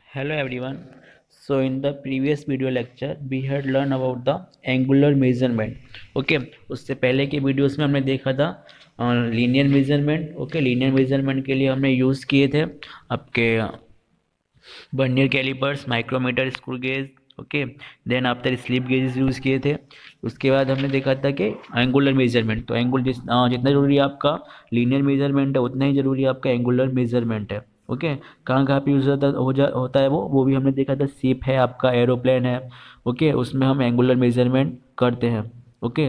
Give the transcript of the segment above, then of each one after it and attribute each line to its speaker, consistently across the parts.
Speaker 1: Hello everyone. So in the previous video lecture we had learned about the angular measurement. Okay, उससे पहले के videos में हमने देखा था linear measurement. Okay, linear measurement के लिए हमने यूज़ किए थे आपके vernier callipers, micrometer, screw gauge. Okay, then after slip gauges use किए थे. उसके बाद हमने देखा था कि एंगुलर मेजरमेंट. तो जितना ज़रूरी है आपका लीनियर मेजरमेंट है उतना ही ज़रूरी आपका एंगुलर मेजरमेंट है. ओके, कहाँ कहाँ पे यूज़ होता है वो भी हमने देखा था. शिप है आपका, एरोप्लेन है. ओके, उसमें हम एंगुलर मेजरमेंट करते हैं. ओके,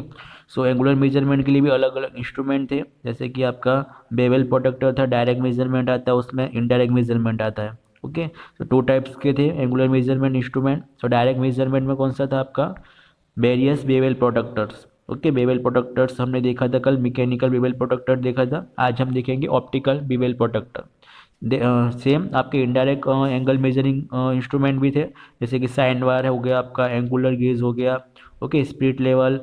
Speaker 1: सो एंगुलर मेजरमेंट के लिए भी अलग अलग इंस्ट्रूमेंट थे, जैसे कि आपका बेवल प्रोटेक्टर था, डायरेक्ट मेजरमेंट आता है उसमें, इनडायरेक्ट मेजरमेंट आता है. ओके, तो टू टाइप्स के थे angular measurement instrument. So direct measurement में कौन सा था आपका various bevel protectors. Okay, bevel protectors हमने देखा था कल, मैकेनिकल बेवल प्रोटेक्टर देखा था. आज हम देखेंगे ऑप्टिकल बेवल प्रोटेक्टर. सेम आपके इनडायरेक्ट एंगल मेजरिंग इंस्ट्रूमेंट भी थे, जैसे कि साइन वायर हो गया आपका, एंगुलर गेज हो गया. ओके, स्पिरिट लेवल,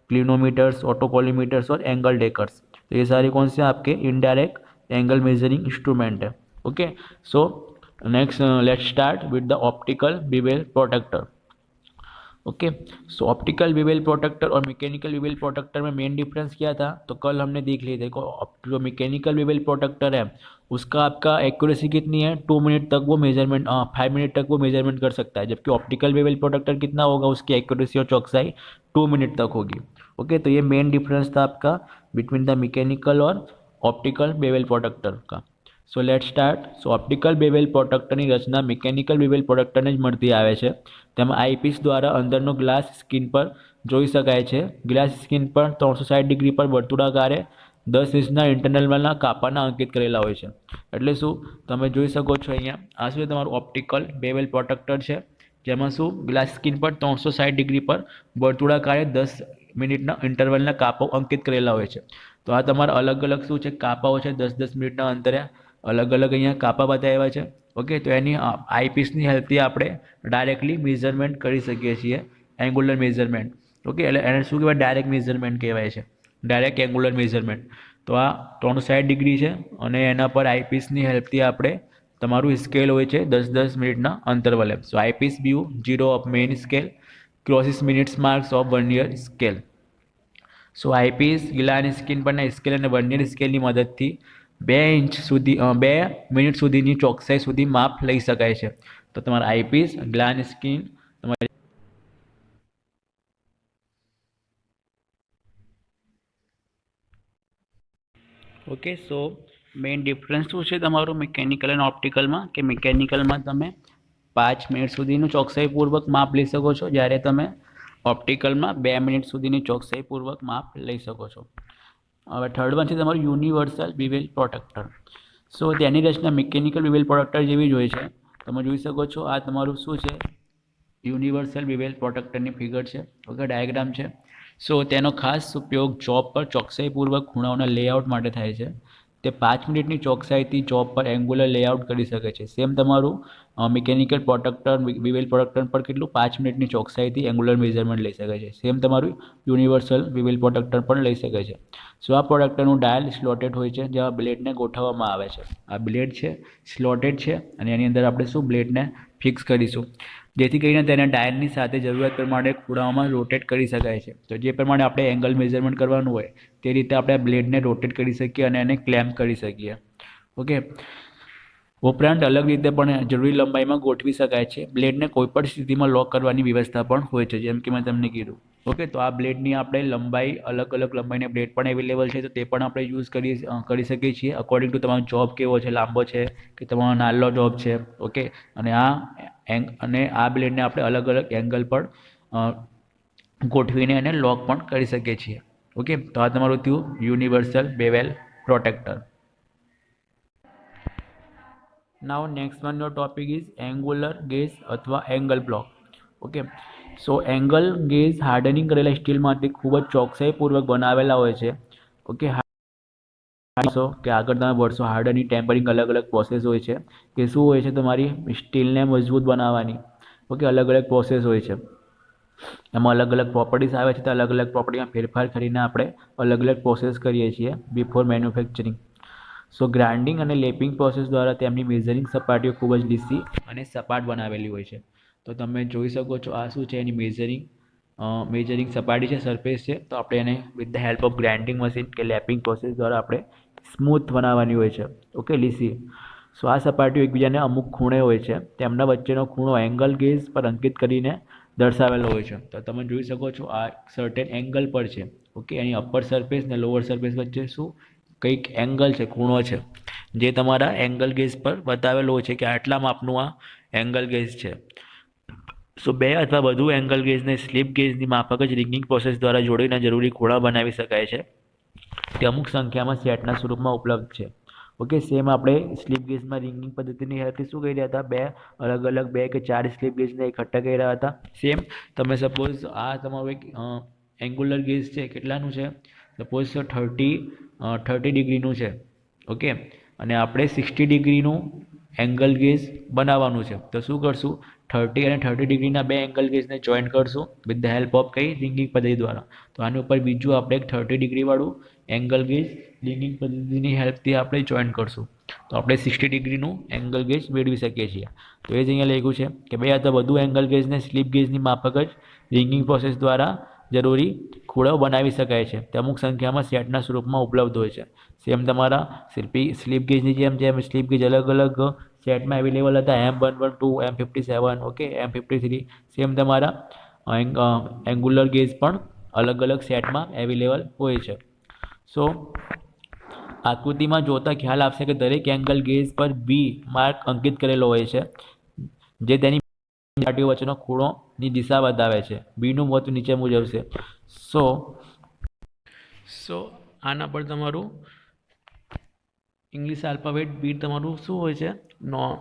Speaker 1: क्लिनोमीटर्स, ऑटोकॉलीमीटर्स और एंगल डेकर्स. तो ये सारे कौन से आपके इनडायरेक्ट एंगल मेजरिंग इंस्ट्रूमेंट है. Okay, so next let's start with the optical bevel protector. Okay, so optical bevel protector और मैकेनिकल बेवल प्रोटेक्टर में मेन डिफरेंस क्या था, तो कल हमने देख लिया. देखो, जो मैकेनिकल बेवल प्रोटेक्टर है उसका आपका एक्यूरेसी कितनी है, 2 मिनट तक वो मेजरमेंट, 5 मिनट तक वो मेजरमेंट कर सकता है. जबकि ऑप्टिकल बेवल प्रोटेक्टर कितना होगा, उसकी एक्यूरेसी और चौकसाई 2 मिनट तक होगी. ओके, तो ये मेन डिफरेंस था आपका बिटवीन द मैकेनिकल और ऑप्टिकल बेवल प्रोटेक्टर का. So let start. So optical bevel પ્રોટેક્ટરની રચના મિકેનિકલ બેવેલ પ્રોટેક્ટરને જ મળતી આવે છે. તેમાં આઈપીસ દ્વારા અંદરનો ગ્લાસ સ્કિન પર જોઈ શકાય છે. ગ્લાસ સ્કિન પર 360 ડિગ્રી પર વર્તુળાકારે 10 ઇંચના ઇન્ટરનલના કાપાના અંકિત કરેલા હોય છે. એટલે શું, તમે જોઈ શકો છો અહીંયા, આ શું તમારું ઓપ્ટિકલ બેવેલ પ્રોટેક્ટર છે, જેમાં શું ગ્લાસ સ્કિન પર 360 ડિગ્રી પર વર્તુળાકારે 10 મિનિટના ઇન્ટરવલના કાપો અંકિત કરેલા હોય છે. તો આ તમારા અલગ અલગ શું છે કાપાઓ છે, 10-10 મિનિટના અંતરે અલગ અલગ અહીંયા કાપા બતાવ્યા છે. ઓકે, તો એની આઈપીસની હેલ્પથી આપણે ડાયરેક્ટલી મેઝરમેન્ટ કરી શકીએ છીએ, એંગ્યુલર મેઝરમેન્ટ. ઓકે, એટલે એને શું કહેવાય, ડાયરેક્ટ મેઝરમેન્ટ કહેવાય છે, ડાયરેક્ટ એંગ્યુલર મેઝરમેન્ટ. તો આ 360 ડિગ્રી છે અને એના પર આઈપીસની હેલ્પથી આપણે તમારું સ્કેલ હોય છે 10-10 મિનિટના અંતરવલે. So eyepiece view 0 of main scale, crosses minutes marks of vernier scale. So eyepiece ગિલાની સ્કિન પરના સ્કેલ અને વર્નિયર સ્કેલની મદદથી 2 ઇંચ સુધી 2 મિનિટ સુધીની ચોકસાઈ સુધી માપ લઈ શકાય છે. તો તમારા આઈપીસ ગ્લાની સ્કિન તમારી. ઓકે, સો મેઇન ડિફરન્સ શું છે તમારું મિકેનિકલ અને ઓપ્ટિકલમાં, કે મિકેનિકલમાં તમે 5 મિનિટ સુધીનું ચોકસાઈપૂર્વક માપ લઈ શકો છો, જ્યારે તમે ઓપ્ટિકલમાં 2 મિનિટ સુધીની ચોકસાઈપૂર્વક માપ લઈ શકો છો. હવે થર્ડ વન છે તમારું યુનિવર્સલ બેવેલ પ્રોટેક્ટર. સો તેની રચના મિકેનિકલ બેવેલ પ્રોટેક્ટર જેવી જ હોય છે. તમે જોઈ શકો છો, આ તમારું શું છે યુનિવર્સલ બેવેલ પ્રોટેક્ટરની ફિગર છે. ઓકે, ડાયાગ્રામ છે. સો તેનો ખાસ ઉપયોગ જોબ પર ચોકસાઈપૂર્વક ખૂણાઓના લેઆઉટ માટે થાય છે. તે 5 મિનિટની ચોકસાઈથી જોબ પર એંગ્યુલર લેઆઉટ કરી શકે છે. સેમ તમારું મિકેનિકલ પ્રોટેક્ટર બેવેલ પ્રોટેક્ટર પર કેટલું 5 મિનિટની ચોકસાઈથી એંગ્યુલર મેઝરમેન્ટ લઈ શકે છે. સેમ તમારું યુનિવર્સલ બેવેલ પ્રોટેક્ટર પણ લઈ શકે છે. સો આ પ્રોટેક્ટરનું ડાયલ સ્લોટેડ હોય છે, જેમાં બ્લેડને ગોઠવવામાં આવે છે. આ બ્લેડ છે સ્લોટેડ છે અને એની અંદર આપણે શું બ્લેડને ફિક્સ કરીશું, જેથી કરીને તેને ડાયલની સાથે જરૂરિયાત પ્રમાણે ખૂણાઓમાં રોટેટ કરી શકાય છે. તો જે પ્રમાણે આપણે એંગલ મેઝરમેન્ટ કરવાનું હોય તે રીતે આપણે બ્લેડને રોટેટ કરી શકીએ અને એને ક્લેમ્પ કરી શકીએ. ઓકે, ઉપરાંત અલગ રીતે પણ જરૂરી લંબાઈમાં ગોઠવી શકાય છે. બ્લેડને કોઈપણ સ્થિતિમાં લોક કરવાની વ્યવસ્થા પણ હોય છે, જેમ કે મેં તમને કીધું. ઓકે, તો આ બ્લેડની આપણે લંબાઈ, અલગ અલગ લંબાઈના બ્લેડ પણ અવેલેબલ છે, તો તે પણ આપણે યુઝ કરી શકીએ છીએ અકોર્ડિંગ ટુ તમારો જોબ કેવો છે, લાંબો છે કે તમારો નાનો જોબ છે. ઓકે, અને આ બ્લેડને આપણે અલગ અલગ એંગલ પર ગોઠવીને એને લોક પણ કરી શકીએ છીએ. ઓકે, તો આ તમારું થયું universal bevel protractor. Now next one your topic is angular gauge અથવા angle block. Okay, so angle gauge hardening કરેલા સ્ટીલમાંથી ખૂબ જ ચોકસાઈપૂર્વક બનાવેલા હોય છે. ઓકે, કે આગળ તમે વર્ષો હાર્ડનિંગ ટેમ્પરિંગ અલગ અલગ પ્રોસેસ હોય છે, કે શું હોય છે તમારી સ્ટીલને મજબૂત બનાવવાની. ઓકે, અલગ અલગ પ્રોસેસ હોય છે, એમાં અલગ અલગ પ્રોપર્ટીઝ આવે છે, તો અલગ અલગ પ્રોપર્ટીમાં ફેરફાર કરીને આપણે અલગ અલગ પ્રોસેસ કરીએ છીએ બિફોર મેન્યુફેક્ચરિંગ. સો ગ્રાઇન્ડિંગ અને લેપિંગ પ્રોસેસ દ્વારા તેમની મેઝરિંગ સપાટીઓ ખૂબ જ લીસી અને સપાટ બનાવેલી હોય છે. તો તમે જોઈ શકો છો આ શું છે એની મેજરિંગ સપાટી છે, સરફેસ છે. તો આપણે એને with the help of grinding machine કે લેપિંગ પ્રોસેસ દ્વારા આપણે સ્મૂથ બનાવવાની હોય છે, ઓકે, લીસી. સો આ સપાટીઓ એકબીજાને અમુક ખૂણે હોય છે, તેમના વચ્ચેનો ખૂણો એંગલ ગેજ પર અંકિત કરીને દર્શાવેલો હોય છે. તો તમે જોઈ શકો છો આ સર્ટેન એંગલ પર છે, ઓકે. એની અપર સરફેસ ને લોઅર સરફેસ વચ્ચે શું કંઈક એંગલ છે, ખૂણો છે, જે તમારા એંગલ ગેજ પર બતાવેલો હોય છે કે આટલા માપનું આ એંગલ ગેજ છે. સો બે અથવા વધુ એંગલ ગેજને સ્લિપ ગેજની માફક જ રિંગિંગ પ્રોસેસ દ્વારા જોડીને જરૂરી ખૂણા બનાવી શકાય છે. તે અમુક સંખ્યામાં સેટના સ્વરૂપમાં ઉપલબ્ધ છે, ઓકે. સેમ આપણે સ્લિપ ગેજમાં રિંગિંગ પદ્ધતિની હેલ્પથી શું કરી રહ્યા હતા, બે અલગ અલગ 2 કે 4 સ્લિપ ગેજને એકઠા કરી રહ્યા હતા. સેમ તમે સપોઝ આ તમારું એક એંગ્યુલર ગેજ છે, કેટલાનું છે, સપોઝ 30 ડિગ્રીનું છે, ઓકે. અને આપણે 60 ડિગ્રીનું એંગલ ગેજ બનાવવાનું છે. તો શું કરશું, 30 અને 30 ડિગ્રીના બે એંગલ ગેજને જોઈન્ટ કરશું વિથ ધ હેલ્પ ઓફ કઈ રિંગિંગ પદ્ધતિ દ્વારા. તો આની ઉપર બીજું આપણે એક 30 ડિગ્રીવાળું એંગલ ગેજ રિંગિંગ પદ્ધતિની હેલ્પથી આપણે જોઈન્ટ કરશું. તો આપણે 60 ડિગ્રીનું એંગલ ગેજ મેળવી શકીએ છીએ. તો એ જ અહીંયા લખ્યું છે કે બે અથવા વધુ એંગલ ગેજને સ્લિપ ગેજની માફક જ રિંગિંગ પ્રોસેસ દ્વારા જરૂરી ખૂણાઓ બનાવી શકાય છે. તે અમુક સંખ્યામાં સેટના સ્વરૂપમાં ઉપલબ્ધ હોય છે. સેમ તમારા સ્લિપ ગેજની જેમ સ્લિપ ગેજ અલગ અલગ સેટમાં અવેલેબલ હતા, M112, M57, okay, M53. Same તમારા એંગ્યુલર ગેજ પણ અલગ અલગ સેટમાં અવેલેબલ હોય છે. સો આકૃતિમાં જોતા ખ્યાલ આવશે કે દરેક એંગલ ગેજ પર બી માર્ક અંકિત કરેલો હોય છે, જે તેની સપાટીઓ વચ્ચેનો ખૂણોની દિશા બતાવે છે. બીનું મહત્વ નીચે મુજબ છે. સો આના પર તમારું ઇંગ્લિશ આલ્ફાબેટ બી તમારું શું હોય છે,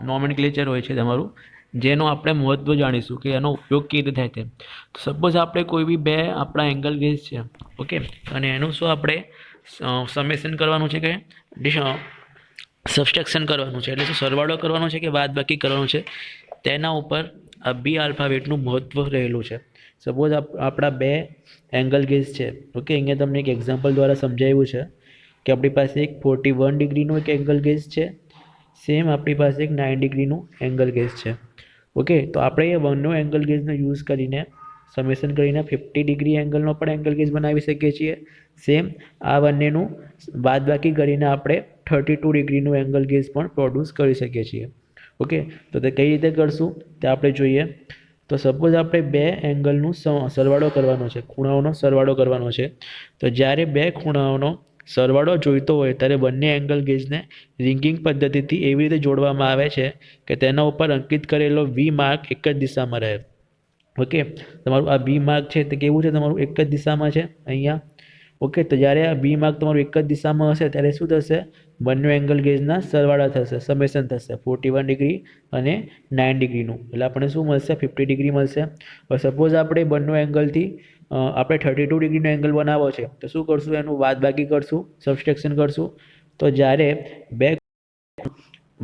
Speaker 1: નોમેનક્લેચર હોય છે તમારું, જેનો આપણે મહત્વ જાણીશું કે એનો ઉપયોગ કેવી રીતે થાય છે. સપોઝ આપણે કોઈ બી બે આપણા એંગલ ગેજ છે, ઓકે, અને એનું શું આપણે સમેશન કરવાનું છે કે સબસ્ટ્રેક્શન કરવાનું છે, એટલે શું સરવાળો કરવાનો છે કે બાદબાકી કરવાનું છે, તેના ઉપર આ બી આલ્ફાબેટનું મહત્વ રહેલું છે. સપોઝ આપણા બે એંગલ ગેજ છે, ઓકે. અહીંયા તમને એક એક્ઝામ્પલ દ્વારા સમજાવ્યું છે કે આપણી પાસે એક 41 ડિગ્રીનું એક એંગલ ગેજ છે, સેમ આપણી પાસે એક 9 ડિગ્રીનું એંગલ ગેજ છે, ઓકે. તો આપણે એ બંને એંગલ ગેજનો યુઝ કરીને સમેશન કરીને 50 ડિગ્રી એંગલનો પણ એંગલ ગેજ બનાવી શકીએ છીએ. સેમ આ બંનેનું બાદબાકી કરીને આપણે 32 ડિગ્રીનું એંગલ ગેજ પણ પ્રોડ્યુસ કરી શકીએ છીએ, ઓકે. તો તે કઈ રીતે કરશું તે આપણે જોઈએ. તો સપોઝ આપણે બે એંગલનું સરવાળો કરવાનો છે, ખૂણાઓનો સરવાળો કરવાનો છે. તો જ્યારે બે ખૂણાઓનો સરવાળો જોઈતો હોય ત્યારે બંને એંગલ ગેજને રિંગિંગ પદ્ધતિથી એવી રીતે જોડવામાં આવે છે કે તેના ઉપર અંકિત કરેલો વી માર્ક એક જ દિશામાં રહે, ઓકે. તમારું આ બી માર્ક છે તે કેવું છે, તમારું એક જ દિશામાં છે અહીંયા, ઓકે. તો જ્યારે આ બી માર્ક તમારું એક જ દિશામાં હશે ત્યારે શું થશે, બંને એંગલ ગેજના સરવાળા થશે, સમેશન થશે 41 ડિગ્રી અને 9 ડિગ્રીનું, એટલે આપણને શું મળશે, 50 ડિગ્રી મળશે. હવે સપોઝ આપણે બંને એંગલથી આપણે 32 ડિગ્રીનો એંગલ બનાવવો છે, તો શું કરશું, એનું બાદબાકી કરશું, સબસ્ટ્રેક્શન કરશું. તો જ્યારે બે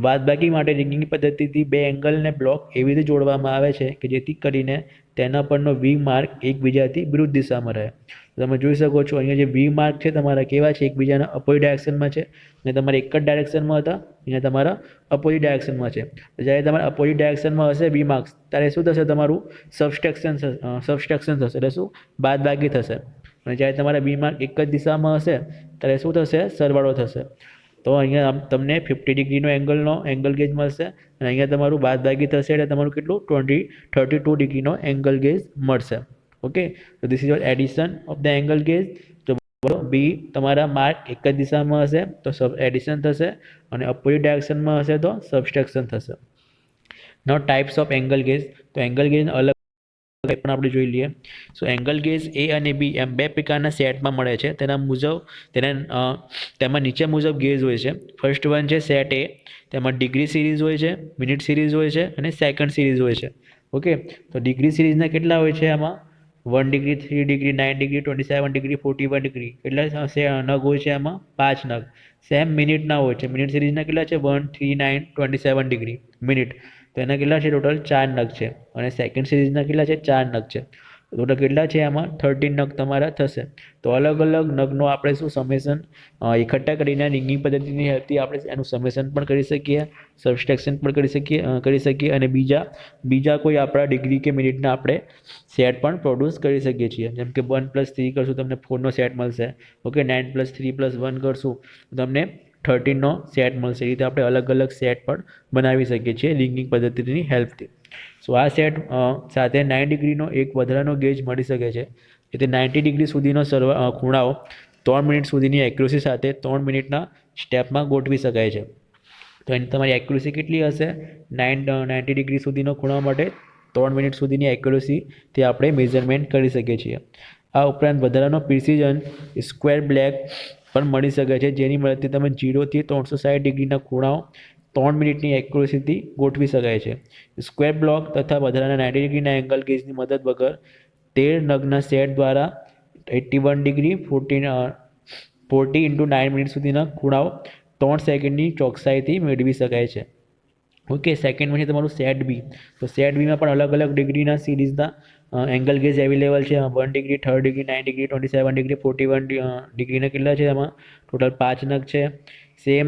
Speaker 1: બાદબાકી માટે રિંગિંગ પદ્ધતિથી બે એંગલને બ્લોક એવી રીતે જોડવામાં આવે છે કે જેથી કરીને તેના પરનો વી માર્ક એકબીજાથી વિરુદ્ધ દિશામાં રહે. તમે જોઈ શકો છો અહીંયા જે વી માર્ક છે તમારા કેવા છે, એકબીજાના અપોઝિટ ડાયરેક્શનમાં છે, અને તમારે એક જ ડાયરેક્શનમાં હતા, અહીંયા તમારા અપોઝિટ ડાયરેક્શનમાં છે. તો જ્યારે તમારા અપોઝિટ ડાયરેક્શનમાં હશે વી માર્ક્સ, ત્યારે શું થશે, તમારું સબસ્ટ્રેક્શન થશે, એટલે શું, બાદબાકી થશે. અને જ્યારે તમારા બી માર્ક એક જ દિશામાં હશે ત્યારે શું થશે, સરવાળો થશે. તો અહીંયા તમને 50 ડિગ્રીનો એંગલ ગેજ મળશે, અને અહીંયા તમારું બાદબાકી થશે એટલે તમારું કેટલું 32 ડિગ્રીનો એંગલ ગેજ મળશે, ઓકે. તો this is your addition of the angle gauge. તો બી તમારા માર્ક એક જ દિશામાં હશે તો એડિશન થશે, અને અપોઝિટ ડાયરેક્શનમાં હશે તો સબસ્ટ્રેક્શન થશે. નાઉ ટાઈપ્સ ઓફ એંગલ ગેજ. તો એંગલ ગેજ અલગ પણ આપણે જોઈ લઈએ. સો એંગલ ગેજ એ અને બી એમ બે પ્રકારના સેટમાં મળે છે. તેમાં નીચે મુજબ ગેજ હોય છે. ફર્સ્ટ વન છે સેટ એ, તેમાં ડિગ્રી સિરીઝ હોય છે, મિનિટ સિરીઝ હોય છે અને સેકન્ડ સિરીઝ હોય છે, ઓકે. તો ડિગ્રી સિરીઝના કેટલા હોય છે, આમાં 1 degree, 3 degree, 9 degree, 27 degree, 41 degree, કેટલા નગ હોય છે આમાં, 5 નગ. સેમ મિનિટના હોય છે. મિનિટ સિરીઝના કેટલા છે, 1, 3, 9, 27 ડિગ્રી મિનિટ. તો એના કેટલા છે, ટોટલ 4 નગ છે. અને સેકન્ડ સિરીઝના કેટલા છે, 4 નગ છે. ટોટલ કેટલા છે આમાં 13 નગ તમારા થશે. તો અલગ અલગ નગનો આપણે શું સમેશન એકઠા કરીને રિંગિંગ પદ્ધતિની હેલ્પથી આપણે એનું સમેશન પણ કરી શકીએ, સબસ્ટ્રેક્શન પણ કરી શકીએ અને બીજા કોઈ આપણા ડિગ્રી કે મિનિટના આપણે સેટ પણ પ્રોડ્યુસ કરી શકીએ છીએ. જેમ કે 1+3 કરશું તમને 4નો સેટ મળશે. ઓકે, 9+3+1 કરશું તમને 13નો સેટ મળશે. એ રીતે આપણે અલગ અલગ સેટ પણ બનાવી શકીએ છીએ રિંગિંગ પદ્ધતિની હેલ્પથી. સો આ સેટ સાથે 9 ડિગ્રીનો એક વધારાનો ગેજ મળી શકે છે. એટલે 90 ડિગ્રી સુધીનો ખૂણાઓ 3 મિનિટ સુધીની એક્યુરસી સાથે 3 મિનિટના સ્ટેપમાં ગોઠવી શકાય છે. તો એની તમારી એક્યુરસી કેટલી હશે? 90 ડિગ્રી સુધીનો ખૂણા માટે 3 મિનિટ સુધીની એક્યુરસીથી આપણે મેઝરમેન્ટ કરી શકીએ છીએ. આ ઉપરાંત વધારાનો પ્રિસિઝન સ્ક્વેર બ્લેક પણ મળી શકે છે, જેની મદદથી તમે 0 થી 360 ડિગ્રીના ખૂણાઓ 3 મિનિટની એક્યુરસીથી ગોઠવી શકાય છે. સ્ક્વેર બ્લોક તથા વધારાના 90 ડિગ્રીના એંગલ ગેજની મદદ વગર 13 નગના સેટ દ્વારા 81 ડિગ્રી 40 × 9 મિનિટ સુધીના ખૂણાઓ 3 સેકન્ડની ચોકસાઈથી મેળવી શકાય છે. ઓકે, સેકન્ડમાં છે તમારું સેટ બી. તો સેટ બીમાં પણ અલગ અલગ ડિગ્રીના સિરીઝના એંગલ ગેજ અવેલેબલ છે. 1 ડિગ્રી, 3 ડિગ્રી, 9 ડિગ્રી, 27 ડિગ્રી, 41 ડિગ્રીના કેટલા છે? એમાં ટોટલ 5 નગ છે. સેમ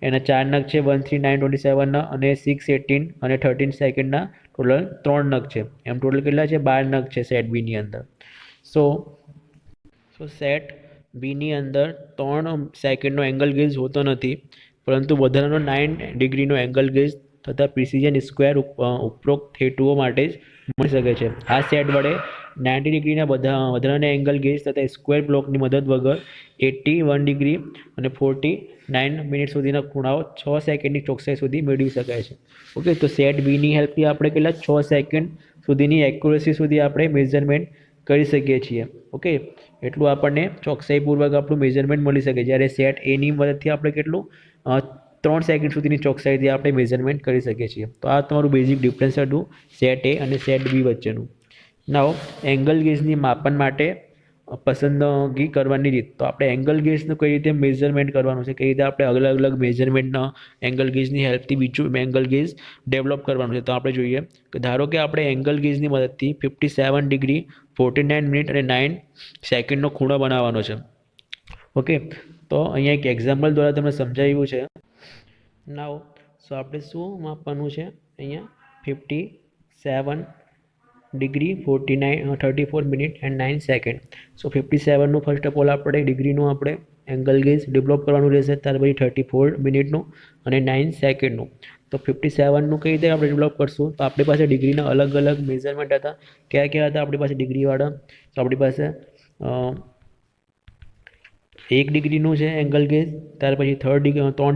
Speaker 1: એના 4 નગ છે 1, 3, 9, 27ના અને 6, 18 અને 13 સેકન્ડના ટોટલ 3 નગ છે. એમ ટોટલ કેટલા છે? 12 નગ છે સેટ બીની અંદર. સો સેટ બીની અંદર 3 સેકન્ડનો એંગલ ગેજ હોતો નથી, પરંતુ વધારાનો 9 ડિગ્રીનો એંગલ ગેજ તથા પ્રિસિઝન સ્ક્વેર ઉપરોક્ત હેતુઓ માટે જ મળી શકે છે. આ સેટ વડે 90 ડિગ્રીના વધારાના એંગલ ગેજ તથા સ્ક્વેર બ્લોકની મદદ વગર 81 ડિગ્રી અને 49 મિનિટ સુધીના ખૂણાઓ 6 સેકન્ડની ચોકસાઈ સુધી મેળવી શકાય છે. ઓકે, તો સેટ બીની હેલ્પથી આપણે કેટલા 6 સેકન્ડ સુધીની એક્યુરસી સુધી આપણે મેઝરમેન્ટ કરી શકીએ છીએ. ઓકે, એટલું આપણને ચોકસાઈપૂર્વક આપણું મેઝરમેન્ટ મળી શકે. જ્યારે સેટ એની મદદથી આપણે કેટલું 3 સેકન્ડ સુધીની ચોકસાઈથી આપણે મેઝરમેન્ટ કરી શકીએ છીએ. તો આ તમારું બેઝિક ડિફરન્સ હતું સેટ એ અને સેટ બી વચ્ચેનું. નાવ એંગલ ગેજની માપન માટે પસંદગી કરવાની રીત. તો આપણે એંગલ ગેજનું કઈ રીતે મેઝરમેન્ટ કરવાનું છે, કઈ રીતે આપણે અલગ અલગ મેઝરમેન્ટના એંગલ ગેજની હેલ્પથી બીજું એંગલ ગેજ ડેવલપ કરવાનું છે. તો આપણે જોઈએ કે ધારો કે આપણે એંગલ ગેજની મદદથી 57 ડિગ્રી 49 મિનિટ અને 9 સેકન્ડનો ખૂણો બનાવવાનો છે. ઓકે, તો અહીંયા એક એક્ઝામ્પલ દ્વારા તમને સમજાવ્યું છે. નાવ આપણે શું માપવાનું છે? અહીંયા 57 degree 34 minute and 9 second. So 57નું ફર્સ્ટ ઓફ ઓલ આપણે ડિગ્રીનું આપણે એંગલ ગેજ ડેવલપ કરવાનું રહેશે. ત્યાર પછી 34 મિનિટનું અને 9 સેકન્ડનું. તો 57નું કઈ રીતે આપણે ડેવલપ કરશું? તો આપણી પાસે ડિગ્રીના અલગ અલગ મેઝરમેન્ટ હતા. કયા કયા હતા આપણી પાસે ડિગ્રીવાળા? તો આપણી પાસે 1 ડિગ્રીનું છે એંગલ ગેજ, ત્યાર પછી 3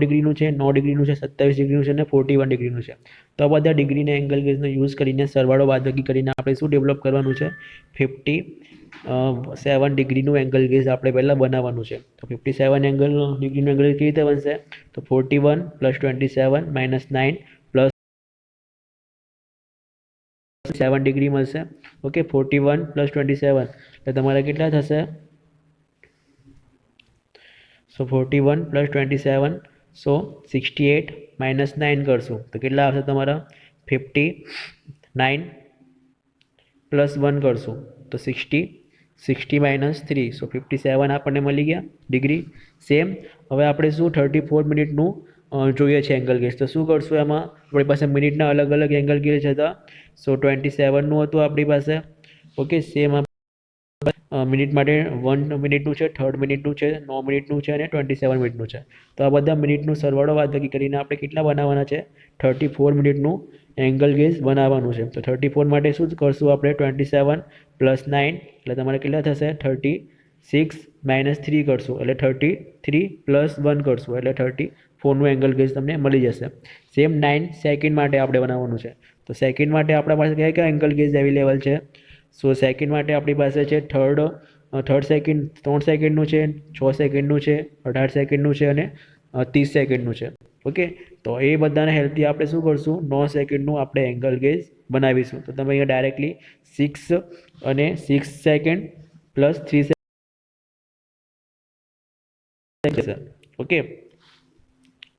Speaker 1: ડિગ્રીનું છે, 9 ડિગ્રીનું છે, 27 ડિગ્રીનું છે અને 41 ડિગ્રીનું છે. તો આ બધા ડિગ્રીના એંગલ ગેજનો યુઝ કરીને સરવાળો બાદબાકી કરીને આપણે શું ડેવલપ કરવાનું છે? 57 ડિગ્રીનું એંગલ ગેજ આપણે પહેલાં બનાવવાનું છે. તો 57 ડિગ્રીનું એંગલ કેવી રીતે બનશે? તો 41 + 27 - 9 + 7 ડિગ્રી મળશે. ઓકે, 41 + 27 એટલે તમારે કેટલા થશે? સો 41 + 27 સો 68 - 9 કરશું તો કેટલા આવશે તમારા? 59 + 1 કરશું તો 60 - 3 સો 57 આપણને મળી ગયા ડિગ્રી. સેમ હવે આપણે શું 34 મિનિટનું જોઈએ છે એંગલ ગેજ. તો શું કરશું? એમાં આપણી પાસે મિનિટના અલગ અલગ એંગલ ગેજ હતા. સો 27નું હતું આપણી પાસે. ઓકે, સેમ મિનિટ માટે 1 મિનિટનું છે, 3 મિનિટનું છે, 9 મિનિટનું છે અને 27 મિનિટનું છે. તો આ બધા મિનિટનું સરવાળો બાદબાકી કરીને આપણે કેટલા બનાવવાના છે? 34 મિનિટનું એંગલ ગેજ બનાવવાનું છે. તો 34 માટે શું કરશું આપણે? 27 + 9 એટલે તમારે કેટલા થશે? 36 - 3 કરશું એટલે 33 + 1 કરશું એટલે 34નું એંગલ ગેજ તમને મળી જશે. સેમ 9 સેકન્ડ માટે આપણે બનાવવાનું છે. તો સેકન્ડ માટે આપણા પાસે કયા કયા એંગલ ગેજ અવેલેબલ છે? સો સેકન્ડ માટે આપણી પાસે છે થર્ડ સેકન્ડ 3 સેકન્ડનું છે, 6 સેકન્ડનું છે, 18 સેકન્ડનું છે અને 30 સેકન્ડનું છે. ઓકે, તો એ બધાને હેલ્પથી આપણે શું કરશું? 9 સેકન્ડનું આપણે એંગલ ગેજ બનાવીશું. તો તમે અહીંયા ડાયરેક્ટલી 6 અને 6 સેકન્ડ + 3 સેકન્ડ. ઓકે,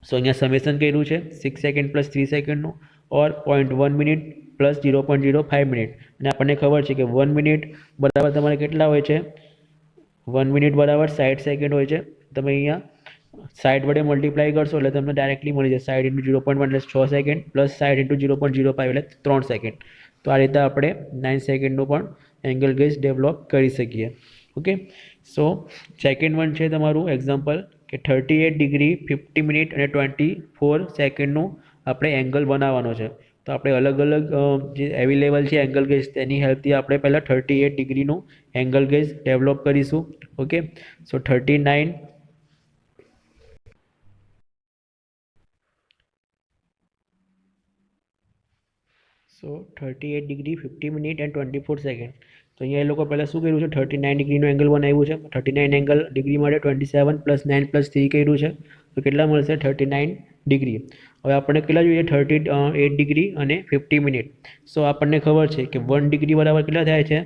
Speaker 1: સો અહીંયા સમેશન કર્યું છે 6 સેકન્ડ + 3 સેકન્ડનું ઓર 0.1 મિનિટ પ્લસ 0.05 મિનિટ. અને આપણને ખબર છે કે 1 મિનિટ બરાબર તમારે કેટલા હોય છે? 1 મિનિટ બરાબર 60 સેકન્ડ હોય છે. તમે અહીંયા 60 વડે મલ્ટીપ્લાય કરશો એટલે તમને ડાયરેક્ટલી મળી જશે 60 ઇન્ટુ 0.1 એટલે 6 સેકન્ડ પ્લસ 60 ઇન્ટુ 0.05 એટલે 3 સેકન્ડ. તો આ રીતે આપણે 9 સેકન્ડનું પણ એંગલ ગેજ ડેવલપ કરી શકીએ. ઓકે, સો સેકન્ડ વન છે તમારું એક્ઝામ્પલ કે 38 ડિગ્રી 50 મિનિટ અને 24 સેકન્ડનું આપણે એંગલ બનાવવાનો છે. તો આપણે અલગ અલગ જે અવેલેબલ છે એંગલ ગેજ તેની હેલ્પથી આપણે પહેલાં 38 ડિગ્રીનું એંગલ ગેજ ડેવલપ કરીશું. Okay, so 39 38 degree 50 minute and 24 second. તો અહીંયા એ લોકો પહેલાં શું કર્યું છે? 39 ડિગ્રીનું એંગલ બનાવ્યું છે. 39 એંગલ ડિગ્રી માટે 27 પ્લસ 9 પ્લસ 3 કર્યું છે. તો કેટલા મળશે? 39 ડિગ્રી. હવે આપણને કેટલા જોઈએ? 38 ડિગ્રી અને 50 મિનિટ. સો આપણને ખબર છે કે 1 ડિગ્રી બરાબર કેટલા થાય છે?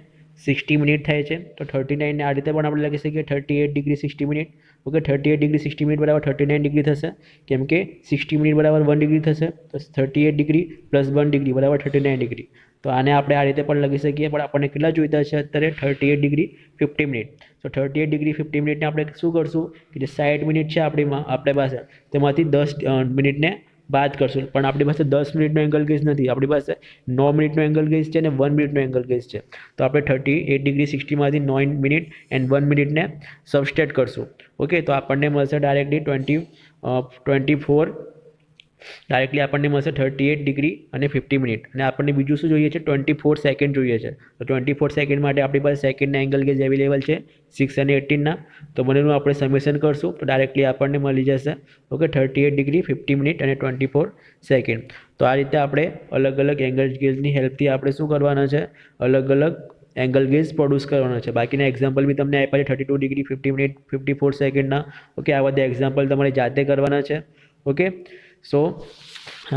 Speaker 1: 60 મિનિટ થાય છે. તો 39 ને આ રીતે પણ આપણે લખી શકીએ 38 degree 60 minute. Okay, 38 degree 60 minute બરાબર 39 ડિગ્રી થશે, કેમ કે 60 મિનિટ બરાબર 1 ડિગ્રી થશે. તો 38 ડિગ્રી પ્લસ 1 ડિગ્રી બરાબર 39 ડિગ્રી. તો આને આપણે આ રીતે પણ લખી શકીએ, પણ આપણને કેટલા જોઈતા છે અત્યારે? 38 ડિગ્રી 50 મિનિટ. તો 38 ડિગ્રી 50 મિનિટને આપણે શું કરશું કે જે 60 મિનિટ છે આપણે પાસે, તેમાંથી 10 મિનિટને બાદ કરશું. પણ આપણી પાસે 10 મિનિટનો એંગલ ગેજ નથી, આપણી પાસે 9 મિનિટનો એંગલ ગેજ છે અને 1 મિનિટનો એંગલ ગેજ છે. તો આપણે 38 ડિગ્રી 60માંથી 9 મિનિટ એન્ડ 1 મિનિટને સબસ્ટેટ કરશું. ઓકે, તો આપણને મળશે ડાયરેક્ટલી 24 ડાયરેક્ટલી આપણને મળશે 38 ડિગ્રી અને 50 મિનિટ. અને આપણને બીજું શું જોઈએ છે? 24 સેકન્ડ જોઈએ છે. તો 24 સેકન્ડ માટે આપણી પાસે સેકન્ડના એંગલ ગેજ અવેલેબલ છે 6 અને 18ના. તો બંનેનું આપણે સમેશન કરશું તો ડાયરેક્ટલી આપણને મળી જશે. ઓકે, 38 ડિગ્રી 50 મિનિટ અને 24 સેકન્ડ. તો આ રીતે આપણે અલગ અલગ એંગલ ગેજની હેલ્પથી આપણે શું કરવાના છે? અલગ અલગ એંગલ ગેજ પ્રોડ્યુસ કરવાના છે. બાકીના એક્ઝામ્પલ બી તમને આપ્યા છે 32 ડિગ્રી 50 મિનિટ 54 સેકન્ડના. ઓકે, આ બધા એક્ઝામ્પલ તમારે જાતે કરવાના છે. ઓકે, સો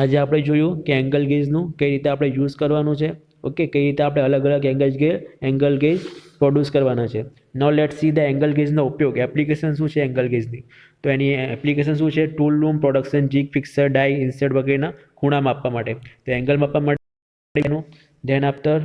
Speaker 1: આજે આપણે જોયું કે એંગલ ગેજનું કઈ રીતે આપણે યુઝ કરવાનું છે. ઓકે, કઈ રીતે આપણે અલગ અલગ એંગલ ગેજ પ્રોડ્યુસ કરવાના છે. નાઉ લેટ્સ સી ધ એંગલ ગેજનો ઉપયોગ. એપ્લિકેશન શું છે એંગલ ગેજની? તો એની એપ્લિકેશન શું છે? Tool room, production, jig, fixture, die, insert વગેરેના ખૂણા માપવા માટે. તો એંગલ માપવા માટે એનું ધ્યાન આપતા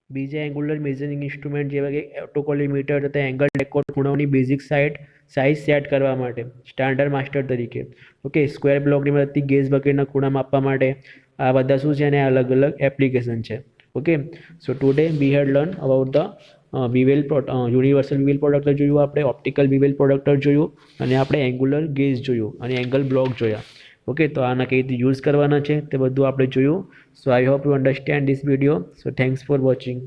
Speaker 1: બીજા એંગ્યુલર મેઝરિંગ ઇન્સ્ટ્રુમેન્ટ જેવા કે ઓટોકોલીમીટર તથા એંગલ ડેકોડ ખૂણાઓની બેઝિક સાઇઝ સેટ કરવા માટે સ્ટાન્ડર્ડ માસ્ટર તરીકે. ઓકે, સ્ક્વેર બ્લોકની મદદથી ગેજ વગેરેના ખૂણા માપવા માટે આ બધા શું છે અને અલગ અલગ એપ્લિકેશન છે. Okay, so today we had learn about the universal bevel protractor જોયું, આપણે ઓપ્ટિકલ વિવેલ પ્રોડક્ટર જોયું અને આપણે એંગ્યુલર ગેજ જોયું અને એંગલ બ્લોક જોયા. ઓકે, તો આના કઈ રીતે યુઝ કરવાના છે તે બધું આપણે જોયું. So I hope you understand this video. So thanks for watching.